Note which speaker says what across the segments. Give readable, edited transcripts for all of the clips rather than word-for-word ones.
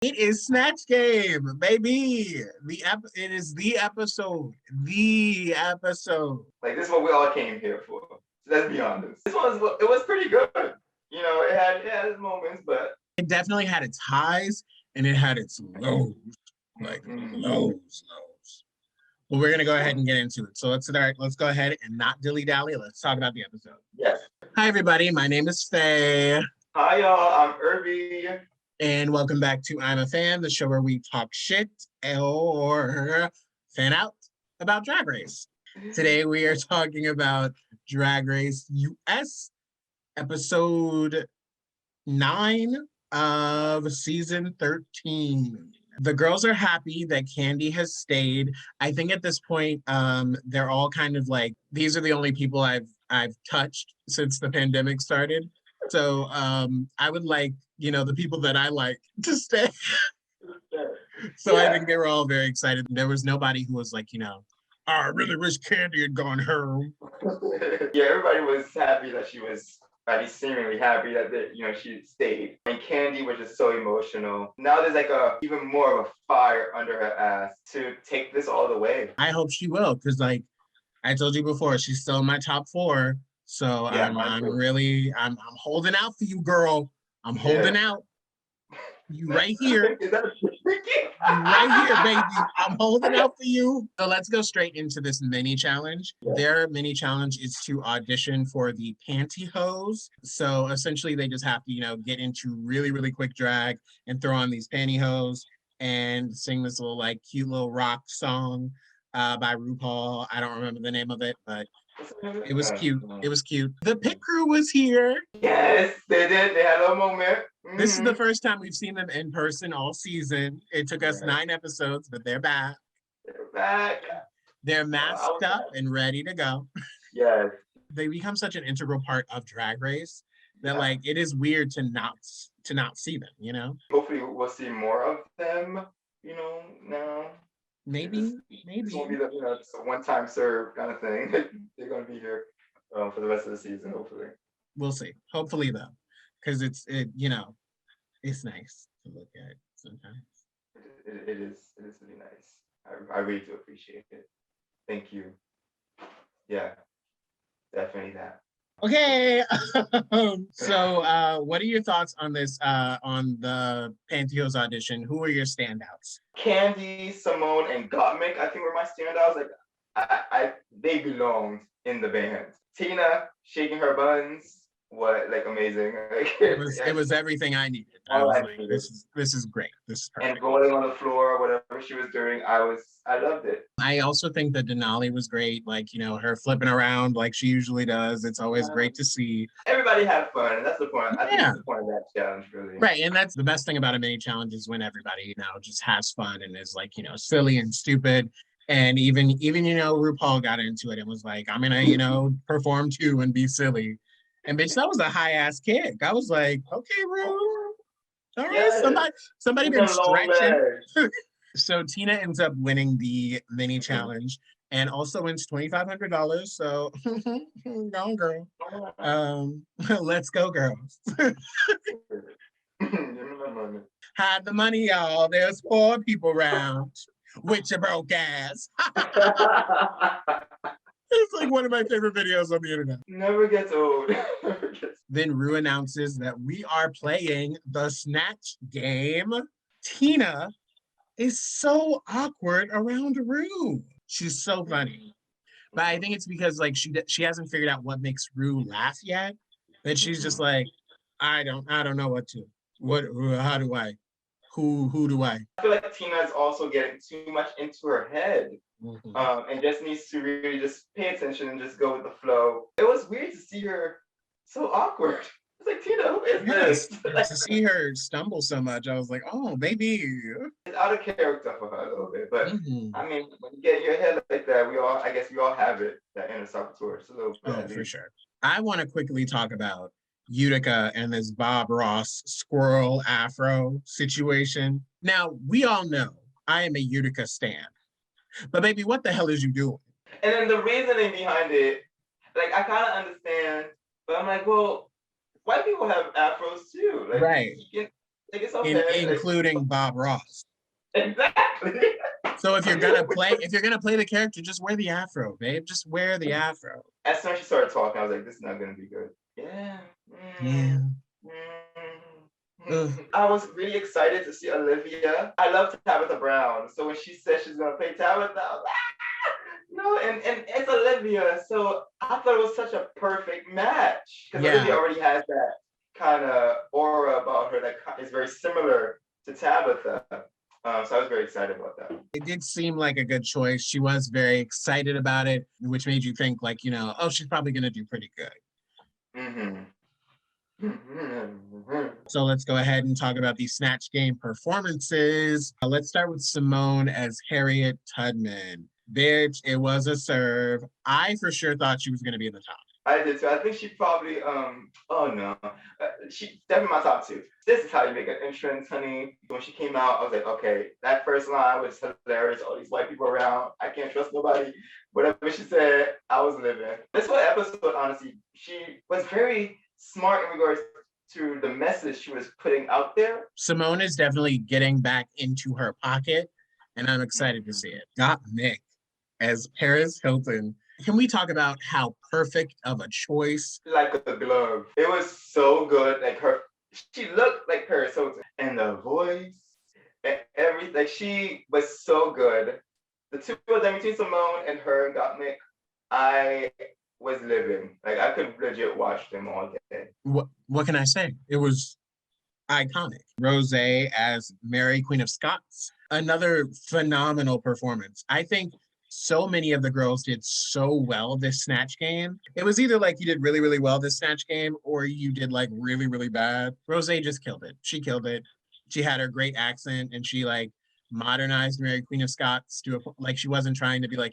Speaker 1: It is Snatch Game, baby. It is the episode. The episode.
Speaker 2: Like, this is what we all came here for. So let's be honest. It was pretty good. You know, it had its moments, but
Speaker 1: it definitely had its highs and it had its lows. Like lows. Well, we're gonna go ahead and get into it. So let's go ahead and not dilly-dally. Let's talk about the episode.
Speaker 2: Yes.
Speaker 1: Hi everybody, my name is Faye.
Speaker 2: Hi y'all, I'm Erby.
Speaker 1: And welcome back to I'm a Fan, the show where we talk shit or fan out about Drag Race. Today we are talking about Drag Race US, episode 9 of season 13. The girls are happy that Candy has stayed. I think at this point, they're all kind of like, these are the only people I've touched since the pandemic started. So I would like, the people that I like to stay. So yeah. I think they were all very excited. There was nobody who was like, I really wish Candy had gone home.
Speaker 2: Yeah, everybody was happy that she was, at least seemingly happy that she stayed. And Candy was just so emotional. Now there's like even more of a fire under her ass to take this all the way.
Speaker 1: I hope she will, because like I told you before, she's still in my top 4. So yeah, I'm holding out for you, girl. I'm holding out. You right here.
Speaker 2: Is that
Speaker 1: right here, baby. I'm holding out for you. So let's go straight into this mini challenge. Yeah. Their mini challenge is to audition for the pantyhose. So essentially they just have to, get into really, really quick drag and throw on these pantyhose and sing this little cute little rock song by RuPaul. I don't remember the name of it, but it was cute. It was cute. The pit crew was here.
Speaker 2: Yes, they did. They had a moment.
Speaker 1: Mm-hmm. This is the first time we've seen them in person all season. It took us 9 episodes, but they're back.
Speaker 2: They're back.
Speaker 1: They're masked up and ready to go.
Speaker 2: Yes.
Speaker 1: They become such an integral part of Drag Race that it is weird to not see them,
Speaker 2: Hopefully we'll see more of them, now.
Speaker 1: Maybe.
Speaker 2: This won't be the just a one-time serve kind of thing. They're going to be here for the rest of the season, hopefully.
Speaker 1: We'll see. Hopefully, though, because it's nice to look at sometimes.
Speaker 2: It is really nice. I really do appreciate it. Thank you. Yeah, definitely that.
Speaker 1: Okay. So what are your thoughts on this, on the pantyhose audition? Who are your standouts?
Speaker 2: Candy, Simone, and Gottmik, I think were my standouts. They belonged in the band. Tina shaking her buns, amazing.
Speaker 1: It was everything I needed. I was like, this is great. This is perfect.
Speaker 2: And rolling on the floor, whatever she was doing, I loved it.
Speaker 1: I also think that Denali was great. Her flipping around like she usually does. It's always great to see.
Speaker 2: Everybody had fun, and that's the point. I think that's the point of that challenge, really.
Speaker 1: Right, and that's the best thing about a mini challenge is when everybody, just has fun and is silly and stupid. And even RuPaul got into it and was like, I'm gonna, perform too and be silly. And bitch, that was a high ass kick. I was like, okay, Ru. All right, somebody been stretching. So Tina ends up winning the mini challenge and also wins $2,500. So go on, girl. Let's go, girls. Hide the money, y'all. There's 4 people around with your broke ass. It's like one of my favorite videos on the internet.
Speaker 2: Never gets old.
Speaker 1: Then Ru announces that we are playing the Snatch Game. Tina is so awkward around Ru. She's so funny. But I think it's because she hasn't figured out what makes Ru laugh yet. That she's just like, I don't know what to. How do I? Who do I?
Speaker 2: I feel like Tina is also getting too much into her head. Mm-hmm. And just needs to really just pay attention and just go with the flow. It was weird to see her so awkward. It's like, Tina, who is this?
Speaker 1: To see her stumble so much, I was like, oh, maybe.
Speaker 2: It's out of character for her a little bit. But I mean, when you get in your head like that, I guess we all have it, that inner saboteur. It's a little bit.
Speaker 1: For sure. I want to quickly talk about Utica and this Bob Ross squirrel afro situation. Now, we all know I am a Utica stan. But baby, what the hell is you doing?
Speaker 2: And then the reasoning behind it, I kind of understand, but I'm like, well, white people have afros too.
Speaker 1: Right.
Speaker 2: Like it's okay.
Speaker 1: Including Bob Ross.
Speaker 2: Exactly.
Speaker 1: So if you're gonna play the character, just wear the afro, babe. Just wear the afro.
Speaker 2: As soon as she started talking, I was like, this is not gonna be good. Yeah.
Speaker 1: Yeah.
Speaker 2: I was really excited to see Olivia. I love Tabitha Brown. So when she said she's gonna play Tabitha, I was like, no, and it's Olivia. So I thought it was such a perfect match. Because Olivia already has that kind of aura about her that is very similar to Tabitha. So I was very excited about that.
Speaker 1: It did seem like a good choice. She was very excited about it, which made you think like, oh, she's probably gonna do pretty good. So let's go ahead and talk about these Snatch Game performances. Let's start with Simone as Harriet Tudman. Bitch, it was a serve. I for sure thought she was gonna be in the top.
Speaker 2: I did too. I think she probably, she definitely my top two. This is how you make an entrance, honey. When she came out, I was like, okay, that first line was hilarious. All these white people around. I can't trust nobody. Whatever she said, I was living. This whole episode, honestly, she was very smart in regards to the message she was putting out there.
Speaker 1: Simone is definitely getting back into her pocket, and I'm excited to see it. Got Nick as Paris Hilton. Can we talk about how perfect of a choice?
Speaker 2: Like a glove. It was so good. Like she looked like Paris Hilton. And the voice and everything. Like she was so good. The two of them, between Simone and her and Gottmik, I was living. Like I could legit watch them all day.
Speaker 1: What can I say? It was iconic. Rose as Mary, Queen of Scots. Another phenomenal performance. I think so many of the girls did so well this Snatch Game. It was either like you did really, really well this Snatch Game or you did like really, really bad. Rose just killed it. She killed it. She had her great accent and she like modernized Mary Queen of Scots to like she wasn't trying to be like,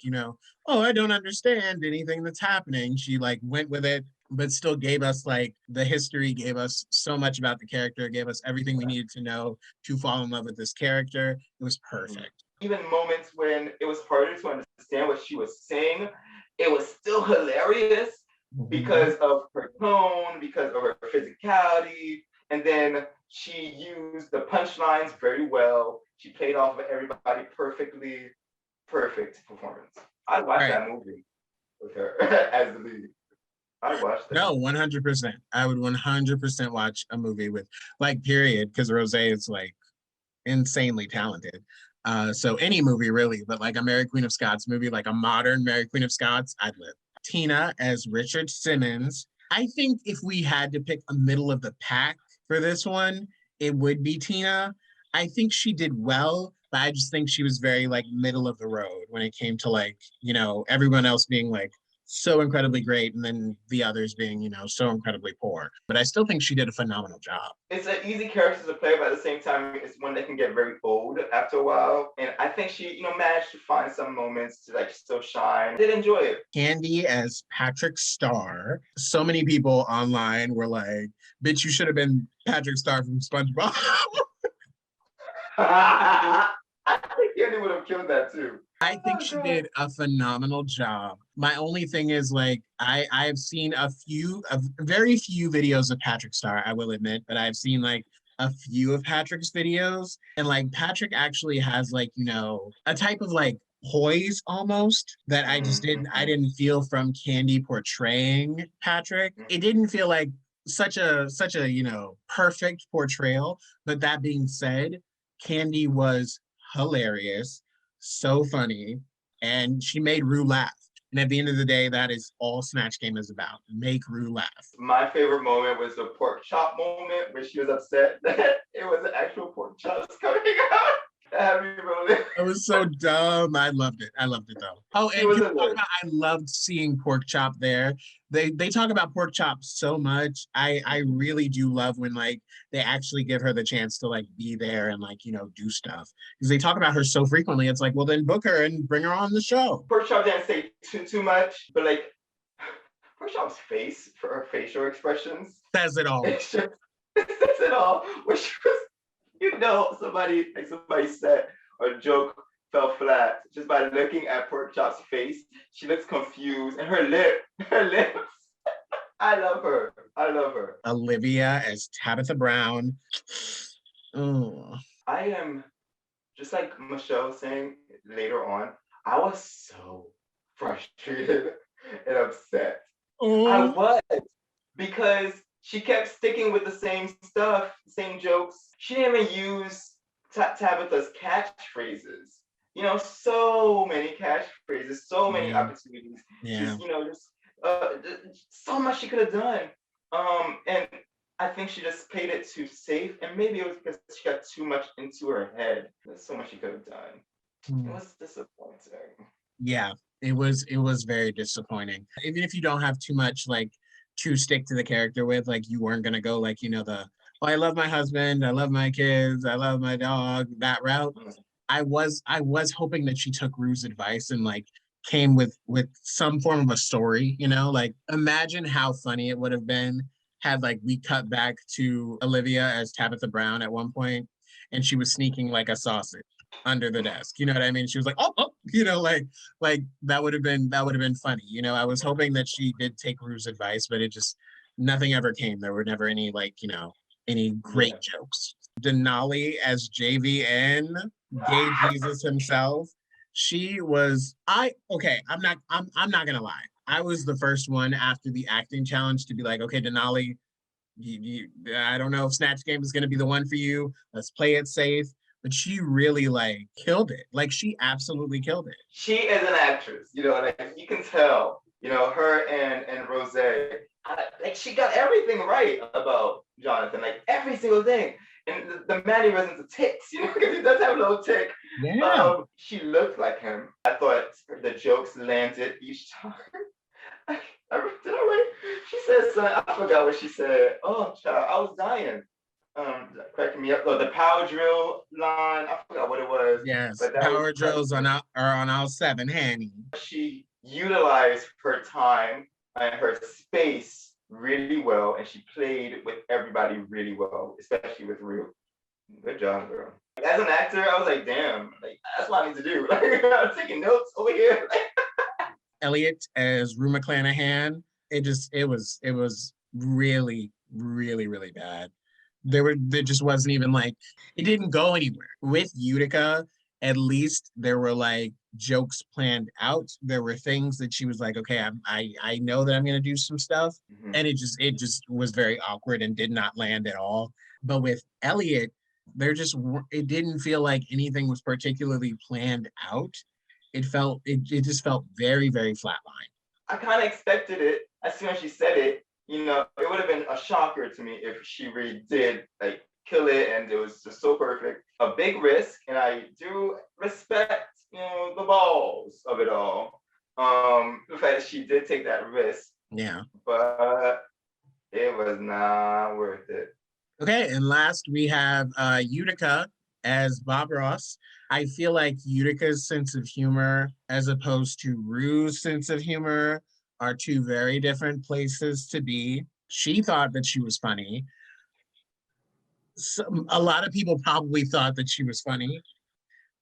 Speaker 1: oh, I don't understand anything that's happening. She like went with it, but still gave us like the history, gave us so much about the character, gave us everything we needed to know to fall in love with this character. It was perfect.
Speaker 2: Even moments when it was harder to understand what she was saying, it was still hilarious because of her tone, because of her physicality. And then she used the punchlines very well. She played off of everybody perfectly. Perfect performance. I watched that movie with her as the lead. I watched that.
Speaker 1: No, 100%. I would 100% watch a movie with, like, period, because Rose is, like, insanely talented. So any movie really, but like a Mary Queen of Scots movie, like a modern Mary Queen of Scots, I'd live. Tina as Richard Simmons. I think if we had to pick a middle of the pack for this one, it would be Tina. I think she did well, but I just think she was very like middle of the road when it came to like, everyone else being like so incredibly great and then the others being, so incredibly poor. But I still think she did a phenomenal job.
Speaker 2: It's an easy character to play, but at the same time, it's one that can get very old after a while. And I think she, managed to find some moments to like still shine. I did enjoy it.
Speaker 1: Candy as Patrick Star. So many people online were like, bitch, you should have been Patrick Star from SpongeBob.
Speaker 2: I think Candy would have killed that too.
Speaker 1: I think she did a phenomenal job. My only thing is like I've seen a very few videos of Patrick Star, I will admit, but I've seen like a few of Patrick's videos. And like Patrick actually has like, a type of like poise almost that I didn't feel from Candy portraying Patrick. It didn't feel like such a perfect portrayal. But that being said, Candy was hilarious, so funny, and she made Rue laugh. And at the end of the day, that is all Snatch Game is about. Make Rue laugh.
Speaker 2: My favorite moment was the pork chop moment where she was upset that it was an actual pork chops coming out.
Speaker 1: It was so dumb. I loved it. I loved it though. Oh, and I loved seeing pork chop there. They talk about pork chop so much. I really do love when like they actually give her the chance to like be there and like do stuff because they talk about her so frequently. It's like, well, then book her and bring her on the show.
Speaker 2: Pork chop didn't say too much, but like pork chop's face for her facial expressions
Speaker 1: says it all.
Speaker 2: It says it all. When she was. Somebody said a joke fell flat just by looking at Pork Chop's face. She looks confused, and her lips. I love her.
Speaker 1: Olivia as Tabitha Brown. Oh.
Speaker 2: I am just like Michelle was saying later on, I was so frustrated and upset. I
Speaker 1: Oh.
Speaker 2: was because she kept sticking with the same stuff, same jokes. She didn't even use Tabitha's catchphrases. So many catchphrases, so many
Speaker 1: Yeah.
Speaker 2: opportunities.
Speaker 1: Yeah.
Speaker 2: She's, just so much she could have done. And I think she just played it too safe, and maybe it was because she got too much into her head. There's so much she could have done. It
Speaker 1: Mm.
Speaker 2: was disappointing.
Speaker 1: Yeah. It was very disappointing. Even if you don't have too much like to stick to the character with, like you weren't gonna go like, oh, I love my husband, I love my kids, I love my dog, that route.
Speaker 2: Mm.
Speaker 1: I was hoping that she took Rue's advice and like came with some form of a story, like imagine how funny it would have been had like we cut back to Olivia as Tabitha Brown at one point and she was sneaking like a sausage under the desk. You know what I mean? She was like, oh, oh, like that would have been funny. I was hoping that she did take Rue's advice, but it just nothing ever came. There were never any like, any great
Speaker 2: Yeah.
Speaker 1: jokes. Denali as JVN, gay Jesus himself. She was I okay, I'm not gonna lie. I was the first one after the acting challenge to be like, okay, Denali, I don't know if Snatch Game is gonna be the one for you. Let's play it safe. But she really like killed it. Like she absolutely killed it.
Speaker 2: She is an actress, like you can tell, her and Rose, like she got everything right about Jonathan, like every single thing. And the mannerisms, the ticks, because he does have a little tick.
Speaker 1: Yeah.
Speaker 2: She looked like him. I thought the jokes landed each time. Did I write? She said something. I forgot what she said. Oh, child, I was dying. Cracking me up. Oh, the power drill line. I forgot what it was,
Speaker 1: Yes.
Speaker 2: but that was
Speaker 1: Power drills on our 7, Hanny.
Speaker 2: she utilized her time and her space really well, and she played with everybody really well, especially with Rue. Good job, girl. As an actor, I was like, damn, like that's what I need to do. Like, I'm taking notes over here.
Speaker 1: Elliot as Rue McClanahan. It was really, really, really bad. There just wasn't even like it didn't go anywhere. With Utica, at least there were like jokes planned out. There were things that she was like, okay, I know that I'm gonna do some stuff.
Speaker 2: Mm-hmm.
Speaker 1: And it just was very awkward and did not land at all. But with Elliot, it didn't feel like anything was particularly planned out. It just felt very, very flatline.
Speaker 2: I kind of expected it as soon as she said it. It would have been a shocker to me if she really did like kill it and it was just so perfect. A big risk, and I do respect, the balls of it all. The fact that she did take that risk,
Speaker 1: Yeah.
Speaker 2: but it was not worth it.
Speaker 1: Okay, and last we have Utica as Bob Ross. I feel like Utica's sense of humor, as opposed to Rue's sense of humor, are two very different places to be. She thought that she was funny. A lot of people probably thought that she was funny,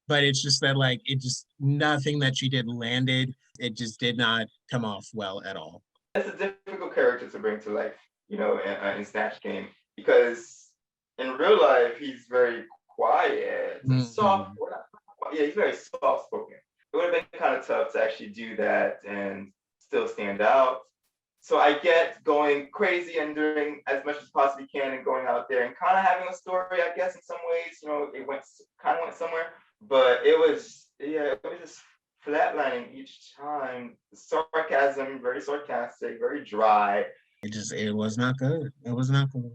Speaker 1: but it's just that like it just nothing that she did landed. It just did not come off well at all.
Speaker 2: It's a difficult character to bring to life, in Snatch Game, because in real life he's very quiet and soft.
Speaker 1: Mhm.
Speaker 2: Yeah, he's very soft spoken. It would have been kind of tough to actually do that and still stand out. So I get going crazy and doing as much as possibly can and going out there and kind of having a story, I guess, in some ways. It went somewhere, but it was just flatlining each time. Sarcasm, very sarcastic, very dry.
Speaker 1: It was not good. It was not good.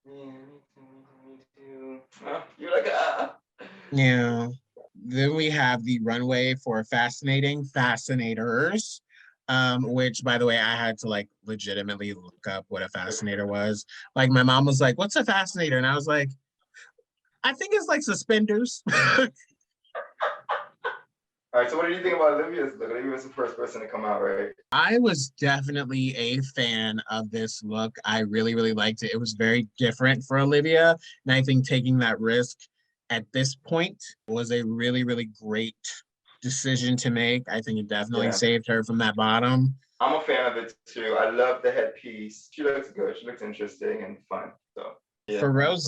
Speaker 2: Yeah, me too. You're like, ah.
Speaker 1: Yeah. Then we have the runway for fascinating fascinators, which by the way, I had to like legitimately look up what a fascinator was. Like my mom was like, "What's a fascinator?" And I was like, "I think it's like suspenders."
Speaker 2: All right, so what do you think about Olivia's look? Olivia was the first person to come out, right?
Speaker 1: I was definitely a fan of this look. I really, really liked it. It was very different for Olivia. And I think taking that risk at this point was a really, really great decision to make. I think it definitely
Speaker 2: Yeah.
Speaker 1: saved her from that bottom.
Speaker 2: I'm a fan of it too. I love the headpiece. She looks good. She looks interesting and fun. So yeah.
Speaker 1: For Rose,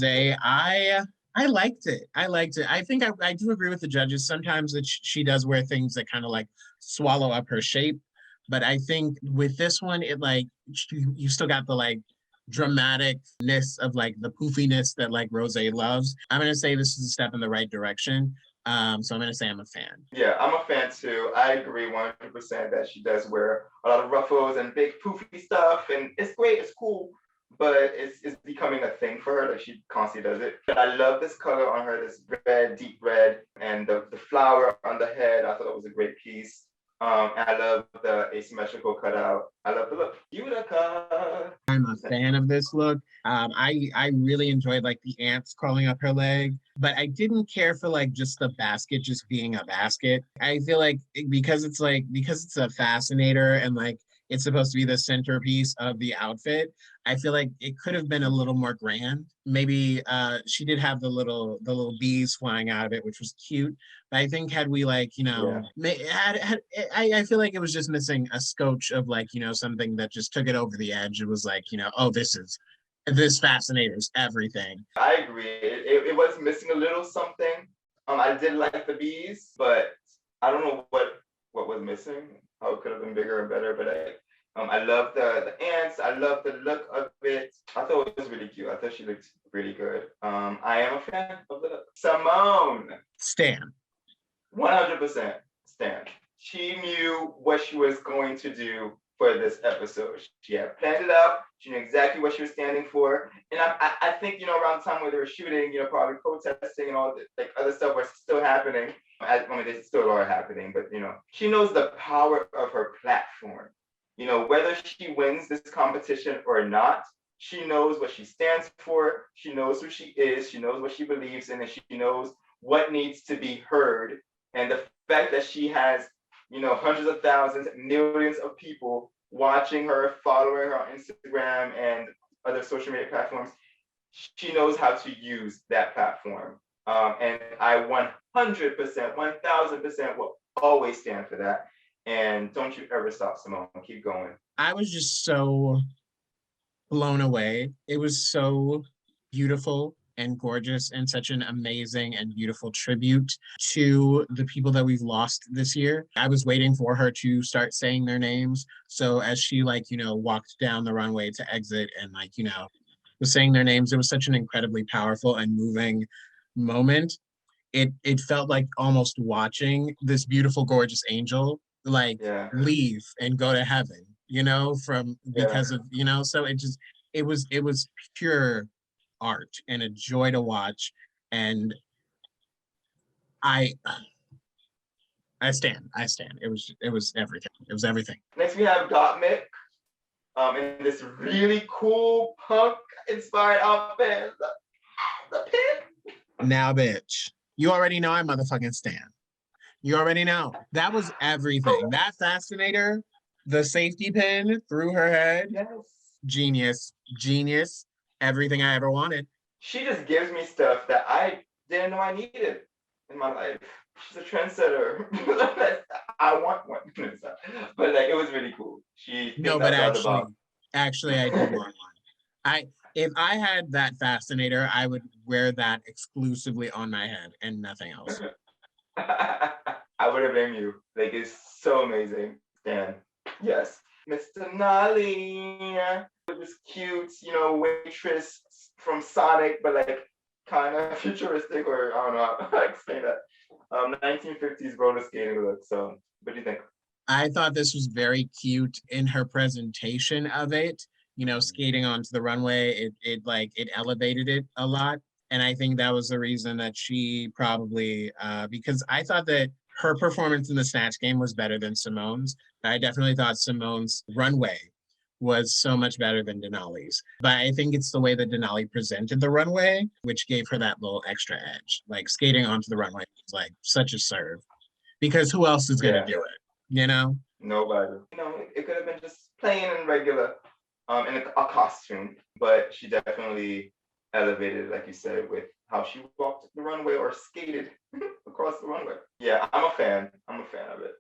Speaker 1: I liked it. I liked it. I think I do agree with the judges. Sometimes that she does wear things that kind of like swallow up her shape. But I think with this one, it like you still got the like dramaticness of like the poofiness that like Rose loves. I'm gonna say this is a step in the right direction. So I'm gonna say I'm a fan.
Speaker 2: Yeah, I'm a fan too. I agree 100% that she does wear a lot of ruffles and big poofy stuff, and it's great, it's cool, but it's becoming a thing for her. Like she constantly does it. I love this color on her, this red, deep red, and the flower on the head. I thought it was a great piece. And I love the asymmetrical cutout. I love the look. Utica.
Speaker 1: I'm a fan of this look. I really enjoyed like the ants crawling up her leg, but I didn't care for like just the basket just being a basket. I feel like because it's a fascinator and like it's supposed to be the centerpiece of the outfit. I feel like it could have been a little more grand. Maybe she did have the little bees flying out of it, which was cute. But I think had we like,
Speaker 2: Yeah.
Speaker 1: I feel like it was just missing a scotch of like, something that just took it over the edge. It was like, oh, this fascinator's everything.
Speaker 2: I agree. It was missing a little something. I did like the bees, but I don't know what was missing. How it could have been bigger and better. But I love the ants. I love the look of it. I thought it was really cute. I thought she looked really good. I am a fan of the look. Simone,
Speaker 1: Stan.
Speaker 2: 100% Stan. She knew what she was going to do for this episode. She had planned it out. She knew exactly what she was standing for. And I think, around the time where they were shooting, probably protesting and all the like other stuff was still happening. I mean, they still are happening, but she knows the power of her platform. Whether she wins this competition or not, she knows what she stands for. She knows who she is. She knows what she believes in, and she knows what needs to be heard. And the fact that she has hundreds of thousands, millions of people watching her, following her on Instagram and other social media platforms. She knows how to use that platform. And I 100%, 1000% will always stand for that. And don't you ever stop, Simone. Keep going.
Speaker 1: I was just so blown away. It was so beautiful and gorgeous and such an amazing and beautiful tribute to the people that we've lost this year. I was waiting for her to start saying their names. So as she walked down the runway to exit and was saying their names, it was such an incredibly powerful and moving moment. It felt like almost watching this beautiful, gorgeous angel
Speaker 2: Yeah.
Speaker 1: leave and go to heaven, from because of, so it was pure art and a joy to watch. And I stand. It was everything. It was everything.
Speaker 2: Next we have Gottmik in this really cool punk inspired outfit. The pin.
Speaker 1: Now, bitch, you already know I motherfucking stand. You already know. That was everything. That fascinator, the safety pin through her head.
Speaker 2: Yes.
Speaker 1: Genius. Everything I ever wanted.
Speaker 2: She just gives me stuff that I didn't know I needed in my life. She's a trendsetter. I want one. But it was really cool.
Speaker 1: No, but actually, I do want one. If I had that fascinator, I would wear that exclusively on my head and nothing else.
Speaker 2: I wouldn't blame you. It's so amazing. Dan. Yes. Mr. Nolly. This cute, waitress from Sonic, but kind of futuristic, or I don't know how to explain that. 1950s roller skating look. So, what do you think?
Speaker 1: I thought this was very cute in her presentation of it. Skating onto the runway, it elevated it a lot. And I think that was the reason that she probably, because I thought that her performance in the Snatch Game was better than Simone's. I definitely thought Simone's runway was so much better than Denali's. But I think it's the way that Denali presented the runway, which gave her that little extra edge. Skating onto the runway was such a serve. Because who else is gonna do it?
Speaker 2: Nobody. It could have been just plain and regular, in a costume, but she definitely elevated, like you said, with how she walked the runway or skated across the runway. Yeah, I'm a fan. I'm a fan of it.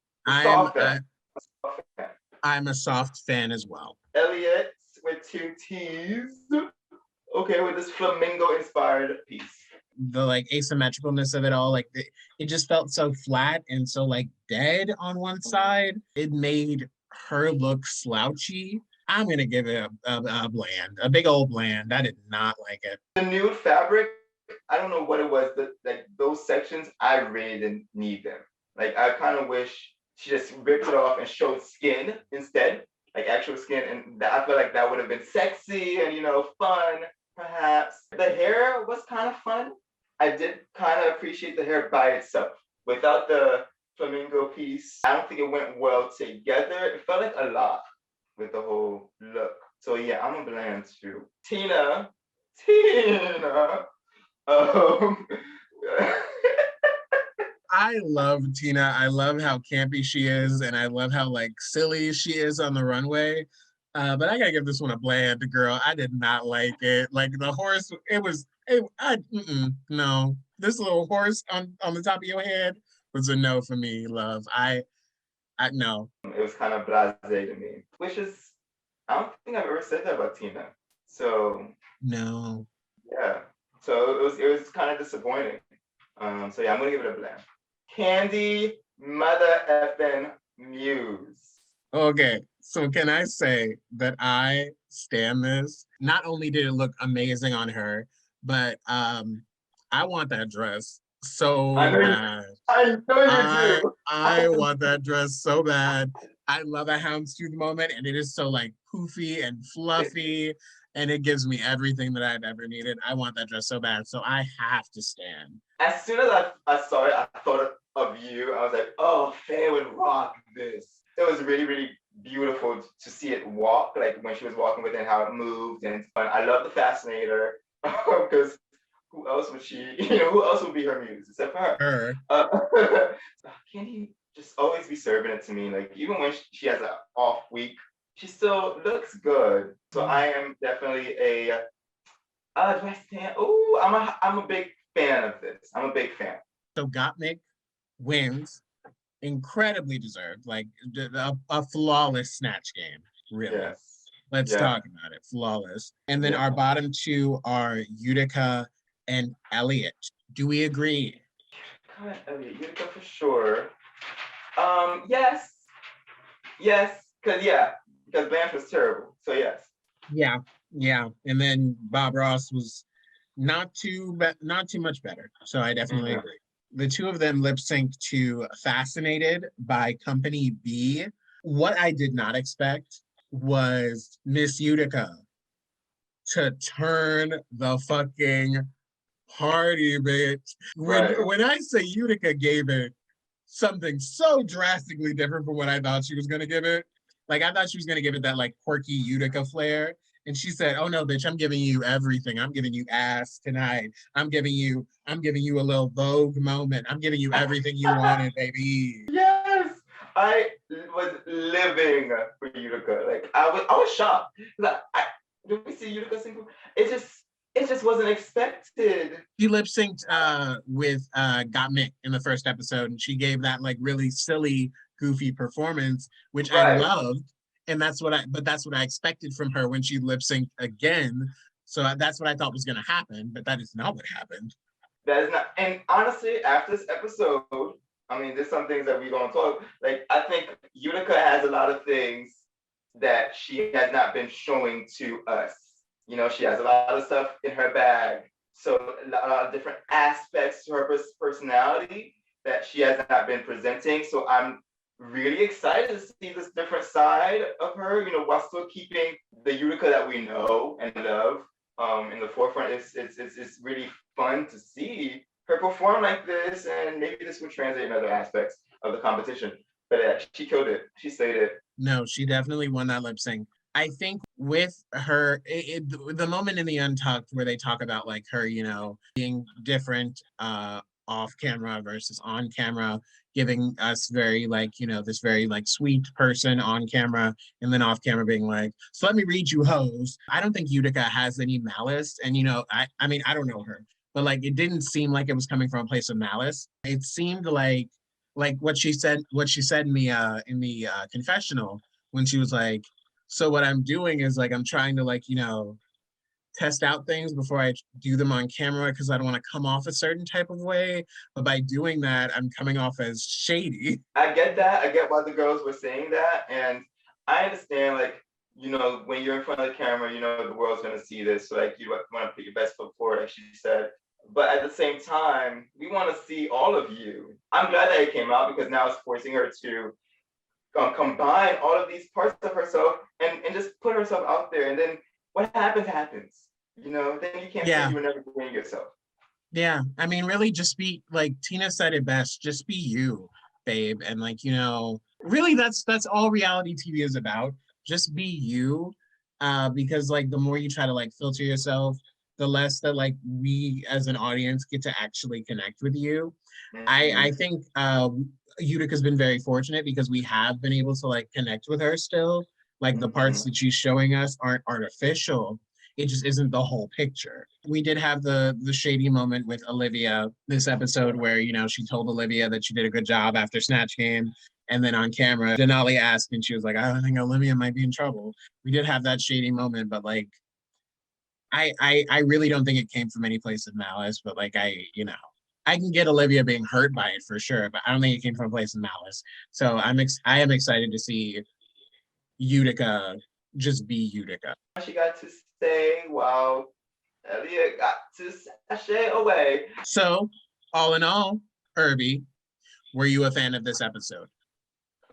Speaker 1: I'm a soft fan as well.
Speaker 2: Elliot with 2 T's. Okay, with this flamingo inspired piece.
Speaker 1: the like asymmetricalness of it all. Like it just felt so flat and so like dead on one side. It made her look slouchy. I'm gonna give it a bland, a big old bland. I did not like it.
Speaker 2: The nude fabric, I don't know what it was, but like those sections, I really didn't need them. Like I kind of wish she just ripped it off and showed skin instead, like actual skin, and I feel like that would have been sexy and fun, perhaps. The hair was kind of fun. I did kind of appreciate the hair by itself without the flamingo piece. I don't think it went well together. It felt like a lot with the whole look. So yeah, I'm a bland too. Tina. Um,
Speaker 1: I love Tina. I love how campy she is, and I love how like silly she is on the runway. But I gotta give this one a bland, girl. I did not like it. Like the horse, no. This little horse on the top of your head was a no for me, love. I no.
Speaker 2: It was kind of blasé to me, which is, I don't think I've ever said that about Tina. So
Speaker 1: No.
Speaker 2: yeah, so it was kind of disappointing. So yeah, I'm gonna give it a bland. Candy, mother effing muse.
Speaker 1: Okay, so can I say that I stand this? Not only did it look amazing on her, but I want that dress
Speaker 2: I
Speaker 1: so
Speaker 2: know you,
Speaker 1: bad.
Speaker 2: I know you
Speaker 1: I
Speaker 2: do.
Speaker 1: I want that dress so bad. I love a houndstooth moment, and it is so like poofy and fluffy, and it gives me everything that I've ever needed. I want that dress so bad, so I have to stand.
Speaker 2: As soon as I saw it, I thought of you. I was like, oh, Faye would rock this. It was really, really beautiful to see it walk, like when she was walking with it and how it moved. And I love the fascinator because who else would she, who else would be her muse except for her?
Speaker 1: Her.
Speaker 2: Candy just always be serving it to me. Like even when she has an off week, she still looks good. So I am definitely a do I stand? Oh, I'm a big fan of this. I'm a big fan.
Speaker 1: So Gottmik wins, incredibly deserved, like a flawless snatch game, really.
Speaker 2: Yes.
Speaker 1: Let's talk about it, flawless. And then our bottom two are Utica and Elliot. Do we agree?
Speaker 2: Elliot, Utica for sure. Yes, because Blanche was terrible. So yes.
Speaker 1: Yeah. And then Bob Ross was not too much better. So I definitely agree. The two of them lip synced to Fascinated by Company B. What I did not expect was Miss Utica to turn the fucking party, bitch. When I say Utica gave it something so drastically different from what I thought she was gonna give it. Like I thought she was gonna give it that like quirky Utica flair. And she said, "Oh no, bitch, I'm giving you everything. I'm giving you ass tonight. I'm giving you a little Vogue moment. I'm giving you everything you wanted, baby."
Speaker 2: Yes, I was living for Utica. Like I was shocked. Did we see Utica single? It just wasn't expected.
Speaker 1: She lip synced with Gottmik in the first episode, and she gave that like really silly, goofy performance, which I loved. And that's what I expected from her when she lip synced again. So that's what I thought was going to happen, but that is not what happened.
Speaker 2: That is not. And honestly, after this episode, I mean, there's some things that we're going to talk. Like, I think Utica has a lot of things that she has not been showing to us. She has a lot of stuff in her bag. So a lot of different aspects to her personality that she has not been presenting. So I'm really excited to see this different side of her, while still keeping the Utica that we know and love in the forefront. It's really fun to see her perform like this, and maybe this will translate in other aspects of the competition. But she killed it. She slayed it.
Speaker 1: No, she definitely won that lip sync. I think with her, the moment in the Untucked where they talk about like her, being different off camera versus on camera, giving us very like, this very like sweet person on camera, and then off camera being like, so let me read you hoes. I don't think Utica has any malice. And, I mean, I don't know her, but like, it didn't seem like it was coming from a place of malice. It seemed like what she said in the confessional when she was like, so what I'm doing is like, I'm trying to like, test out things before I do them on camera because I don't want to come off a certain type of way. But by doing that, I'm coming off as shady.
Speaker 2: I get that. I get why the girls were saying that. And I understand, like, when you're in front of the camera, the world's going to see this. So, like, you want to put your best foot forward, like she said. But at the same time, we want to see all of you. I'm glad that it came out because now it's forcing her to combine all of these parts of herself and just put herself out there. And then what happens, happens. Then you can't say you were never being yourself.
Speaker 1: Yeah. I mean, really just be, like Tina said it best, just be you, babe. And like, really that's all reality TV is about. Just be you. Because like the more you try to like filter yourself, the less that like we as an audience get to actually connect with you. I think Utica's been very fortunate because we have been able to like connect with her still. Like the parts that she's showing us aren't artificial. It just isn't the whole picture. We did have the shady moment with Olivia this episode where, she told Olivia that she did a good job after Snatch Game. And then on camera, Denali asked and she was like, I think Olivia might be in trouble. We did have that shady moment, but like, I really don't think it came from any place of malice, but like, I can get Olivia being hurt by it for sure, but I don't think it came from a place of malice. So I am excited to see Utica just be Utica.
Speaker 2: She got to stay while Elliot got to sashay away.
Speaker 1: So, all in all, Erby, were you a fan of this episode?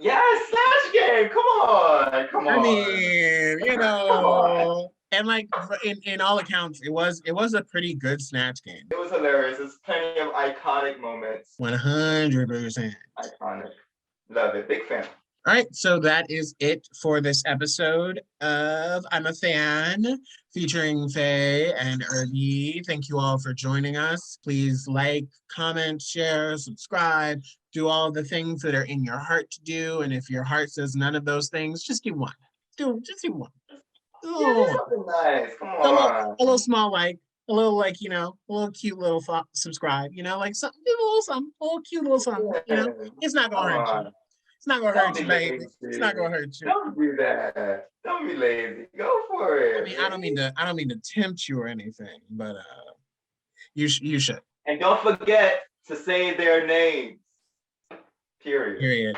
Speaker 2: Yes, Snatch Game. Come on.
Speaker 1: I mean, and like in all accounts, it was a pretty good Snatch Game.
Speaker 2: It was hilarious. There's plenty of iconic moments.
Speaker 1: 100%.
Speaker 2: Iconic. Love it. Big fan.
Speaker 1: All right, so that is it for this episode of I'm a Fan, featuring Faye and Erby. Thank you all for joining us. Please like, comment, share, subscribe, do all the things that are in your heart to do. And if your heart says none of those things, just do one. Just do one.
Speaker 2: Yeah, something nice. Come on.
Speaker 1: A little small like, a little like, a little cute little subscribe, like something, a little cute little something, It's not gonna hurt you. It's not gonna hurt you, baby. It's not gonna hurt you.
Speaker 2: Don't do that. Don't be lazy. Go for it.
Speaker 1: I mean, I don't mean to tempt you or anything, but you should.
Speaker 2: And don't forget to say their names. Period.